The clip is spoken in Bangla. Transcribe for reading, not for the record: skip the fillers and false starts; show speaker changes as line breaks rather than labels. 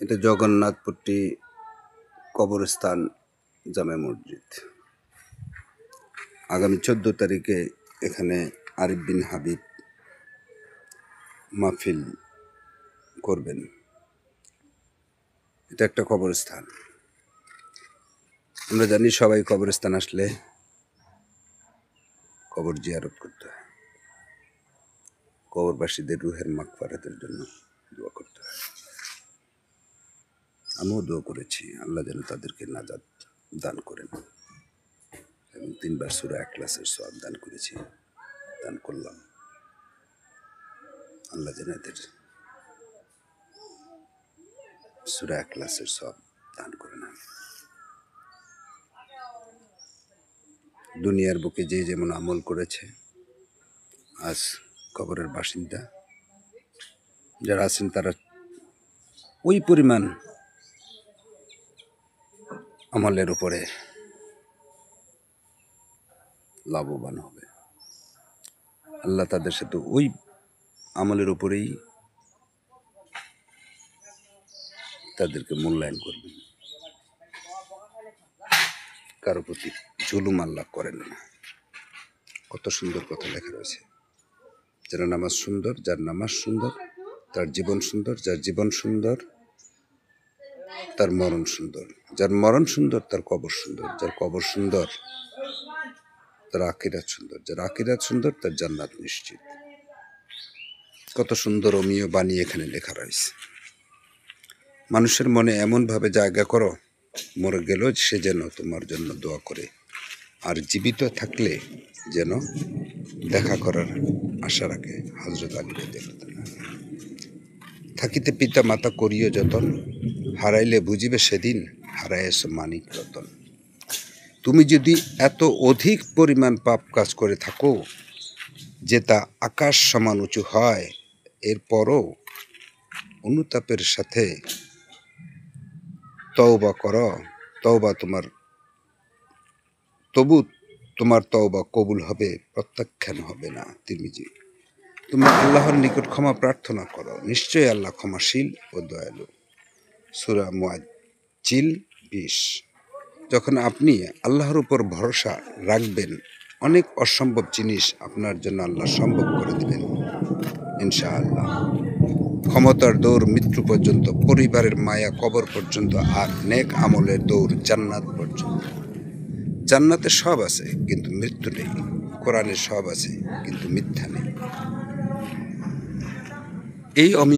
এটা জগন্নাথপট্টি কবরস্থান জামে মসজিদ। আগামী 14 তারিখে এখানে আরিফ বিন হাবিব মাহফিল করবেন। এটা একটা কবরস্থান। আমরা জানি সবাই কবরস্থান আসলে কবর জিয়ারত করতে হয়, কবরবাসীদের রুহের মাগফিরাতের জন্য দোয়া করতে হয়। আমিও দোয়া করেছি, আল্লাহ যেন তাদেরকে নাজাত দান করেন, এবং 3 বার সূরা ইখলাসের সওয়াব দান করলাম। আল্লাহ যেন এদের সূরা ইখলাসের সওয়াব দান করেন। দুনিয়ার বুকে যে যেমন আমল করেছে, আজ কবরের বাসিন্দা যারা আছেন তারা ওই পরিমাণ আমলের উপরে লাভবান হবে। আল্লাহ তাদের সাথে ওই আমলের উপরেই তাদেরকে মূল্যায়ন করবেন। কারো প্রতি জুলুম আল্লাহ করেন না। কত সুন্দর কথা লেখা রয়েছে। যার নামাজ সুন্দর, যার নামাজ সুন্দর তার জীবন সুন্দর, যার জীবন সুন্দর তার মরণ সুন্দর, যার মরণ সুন্দর তার কবর সুন্দর, যার কবর সুন্দর তার আখিরাত সুন্দর, যার আখিরাত সুন্দর তার জান্নাত নিশ্চিত। কত সুন্দর অমীয় বাণী এখানে লেখা রয়েছে। মানুষের মনে এমনভাবে জায়গা করো, মরে গেলেও সে যেন তোমার জন্য দোয়া করে, আর জীবিত থাকলে যেন দেখা করার আশা রাখে। হযরত আলী রাদিয়াল্লাহু তাআলা। থাকিতে পিতা মাতা করিও যতন, হারাইলে বুঝিবে সেদিন হারাইয়াছ মানিক রতন। তুমি যদি এত অধিক পরিমাণ পাপ কাজ করে থাকো যে তা আকাশ সমান উঁচু হয়, এরপরও অনুতাপের সাথে তওবা করো, তবু তোমার তওবা কবুল হবে, প্রত্যাখ্যান হবে না। তিরমিজি। তুমি আল্লাহর নিকট ক্ষমা প্রার্থনা করো, নিশ্চয়ই আল্লাহ ক্ষমাশীল ও দয়ালু। সূরা মুআজ্জিল 20। যখন আপনি আল্লাহর উপর ভরসা রাখবেন, অনেক অসম্ভব জিনিস আপনার জন্য আল্লাহ সম্ভব করে দিবেন ইনশাআল্লাহ। ক্ষমতার দৌড় মৃত্যু পর্যন্ত, পরিবারের মায়া কবর পর্যন্ত, আর নেক আমলের দৌড় জান্নাত পর্যন্ত। জান্নাতে সব আছে কিন্তু মৃত্যু নেই, কোরআনে সব আছে কিন্তু মিথ্যা নেই। এই